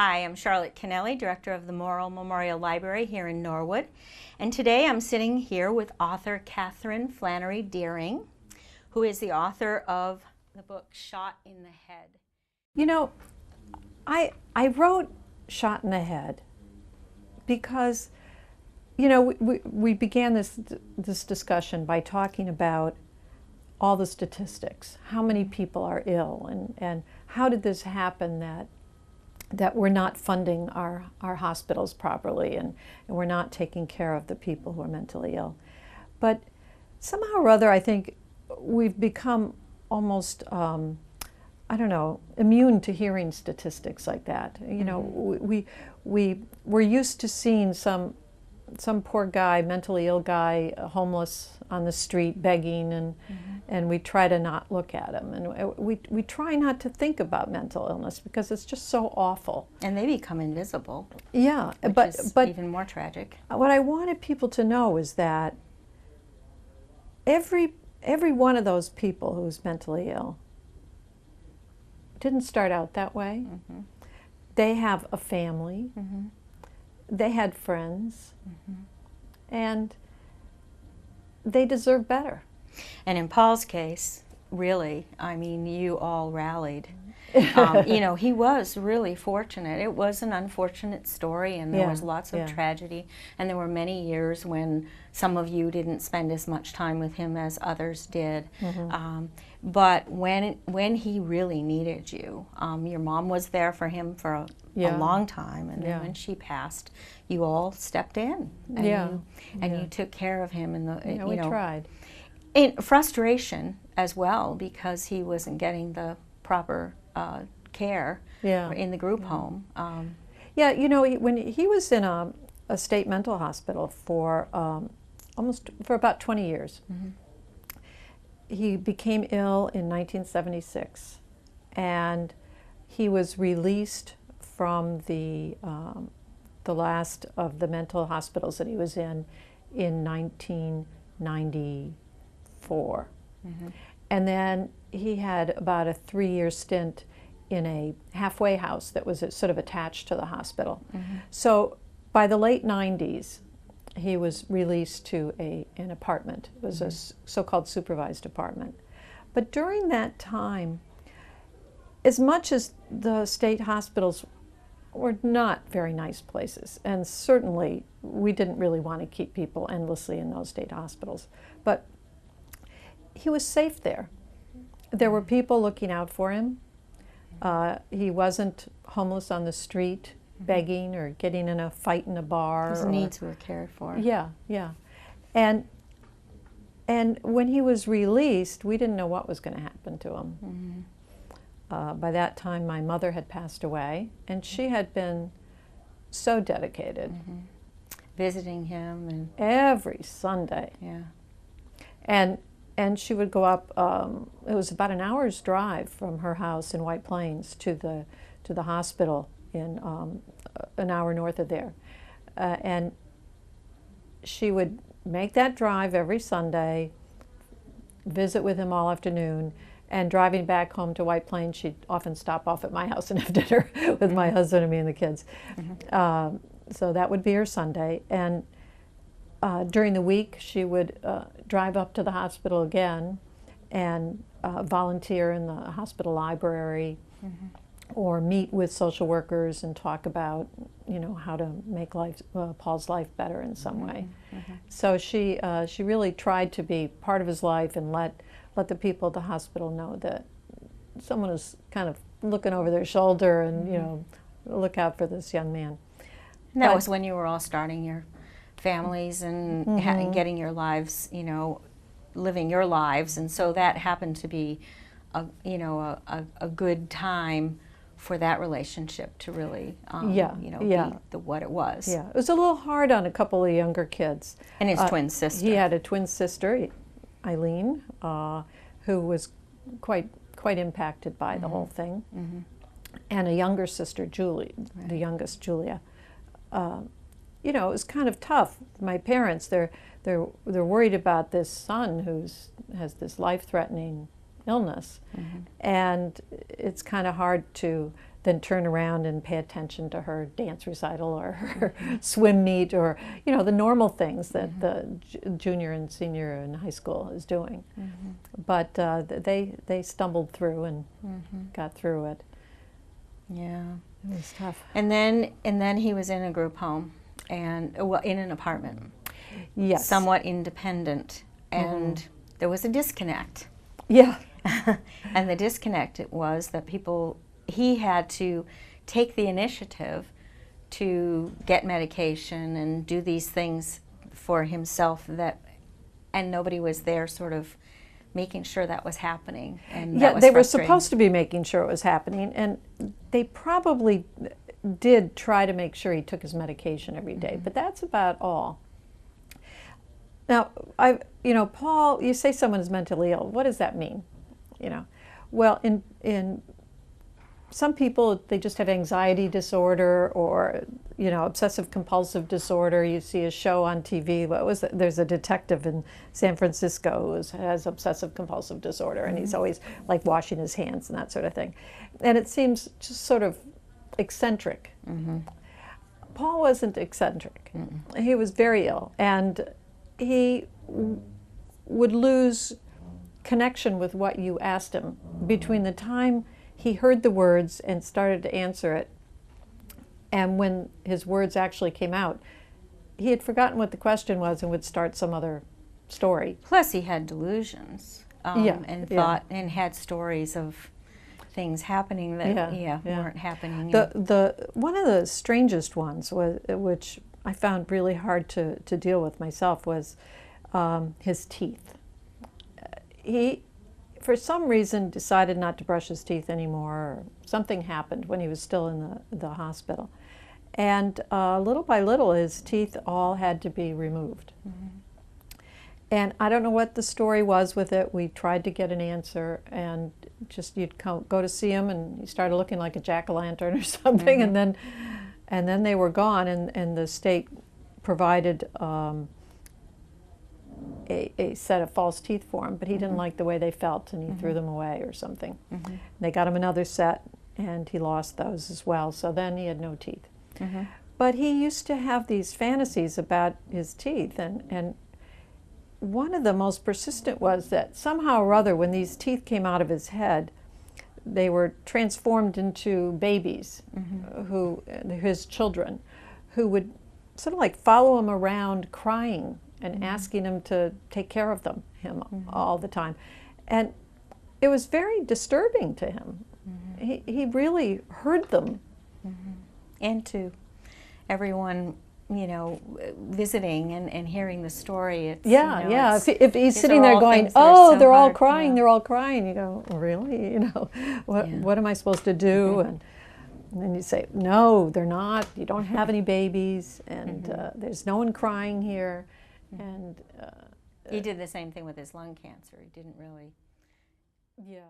Hi, I'm Charlotte Kennelly, Director of the Morrill Memorial Library here in Norwood. And today I'm sitting here with author Katherine Flannery Dering, who is the author of the book Shot in the Head. You know, I wrote Shot in the Head because, we began this discussion by talking about all the statistics, how many people are ill, and how did this happen that we're not funding our hospitals properly, and we're not taking care of the people who are mentally ill. But somehow or other, I think we've become almost, immune to hearing statistics like that. You know, we're used to seeing some poor guy, mentally ill guy, homeless on the street begging, and we try to not look at him, and we try not to think about mental illness because it's just so awful. And they become invisible. Yeah, but even more tragic. What I wanted people to know is that every one of those people who's mentally ill didn't start out that way. Mm-hmm. They have a family. Mm-hmm. They had friends. Mm-hmm. And they deserve better. And in Paul's case, really, I mean, you all rallied. He was really fortunate. It was an unfortunate story, and there was lots of tragedy, and there were many years when some of you didn't spend as much time with him as others did. Mm-hmm. But when he really needed you, your mom was there for him for a long time, and then when she passed, you all stepped in, and you took care of him. And we tried. In frustration as well, because he wasn't getting the proper care in the group home. When he was in a state mental hospital for about 20 years. Mm-hmm. He became ill in 1976, and he was released from the last of the mental hospitals that he was in 1994. Mm-hmm. And then he had about a 3-year stint in a halfway house that was sort of attached to the hospital. Mm-hmm. So by the late 90s, he was released to an apartment. It was a so-called supervised apartment. But during that time, as much as the state hospitals were not very nice places, and certainly we didn't really want to keep people endlessly in those state hospitals, but he was safe there. There were people looking out for him. He wasn't homeless on the street, begging or getting in a fight in a bar. His needs were cared for. Yeah. And when he was released, we didn't know what was going to happen to him. Mm-hmm. By that time, my mother had passed away, and she had been so dedicated. Mm-hmm. Visiting him and every Sunday. Yeah. And she would go up. It was about an hour's drive from her house in White Plains to the hospital in an hour north of there, and she would make that drive every Sunday, visit with him all afternoon, and driving back home to White Plains, she'd often stop off at my house and have dinner with my husband and me and the kids. Mm-hmm. So that would be her Sunday, and during the week she would drive up to the hospital again and volunteer in the hospital library. Mm-hmm. Or meet with social workers and talk about, how to make Paul's life better in some way. Mm-hmm. So she really tried to be part of his life and let the people at the hospital know that someone was kind of looking over their shoulder and look out for this young man. And that was when you were all starting your families and getting your lives, living your lives, and so that happened to be a good time for that relationship to really, be what it was. Yeah, it was a little hard on a couple of younger kids. And his twin sister. He had a twin sister, Eileen, who was quite impacted by the whole thing, and a younger sister, Julie, the youngest, Julia. It was kind of tough. My parents, they're worried about this son who has this life-threatening illness, and it's kind of hard to then turn around and pay attention to her dance recital or her swim meet, or the normal things that the junior and senior in high school is doing. But they stumbled through and got through it. Yeah, it was tough. And then he was in a group home, and in an apartment. Yes, somewhat independent, and there was a disconnect. Yeah. And the disconnect was that he had to take the initiative to get medication and do these things for himself, and nobody was there sort of making sure that was happening. And that was they were supposed to be making sure it was happening, and they probably did try to make sure he took his medication every day, but that's about all. Now, Paul, you say someone is mentally ill. What does that mean? Well, in some people, they just have anxiety disorder or, obsessive compulsive disorder. You see a show on TV. There's a detective in San Francisco who has obsessive compulsive disorder, and he's always like washing his hands and that sort of thing. And it seems just sort of eccentric. Paul wasn't eccentric. He was very ill, and he would lose connection with what you asked him between the time he heard the words and started to answer it and when his words actually came out. He had forgotten what the question was and would start some other story. Plus he had delusions and thought and had stories of things happening that weren't happening. One of the strangest ones, which I found really hard to deal with myself, was his teeth. He, for some reason, decided not to brush his teeth anymore. Or something happened when he was still in the hospital. And little by little, his teeth all had to be removed. And I don't know what the story was with it. We tried to get an answer, and just you'd go to see him, and he started looking like a jack-o'-lantern or something, and then they were gone, and the state provided a set of false teeth for him, but he didn't like the way they felt, and he threw them away or something. They got him another set, and he lost those as well, so then he had no teeth. But he used to have these fantasies about his teeth, and one of the most persistent was that somehow or other, when these teeth came out of his head, they were transformed into babies, his children, who would sort of like follow him around crying and asking him to take care of him all the time. And it was very disturbing to him. He really heard them. And to everyone, visiting and hearing the story. If he's sitting there going, "Oh, they're all crying, they're all crying," you go, "Really? What am I supposed to do?" And then you say, "No, they're not. You don't have any babies, and there's no one crying here." And he did the same thing with his lung cancer. He didn't really. Yeah.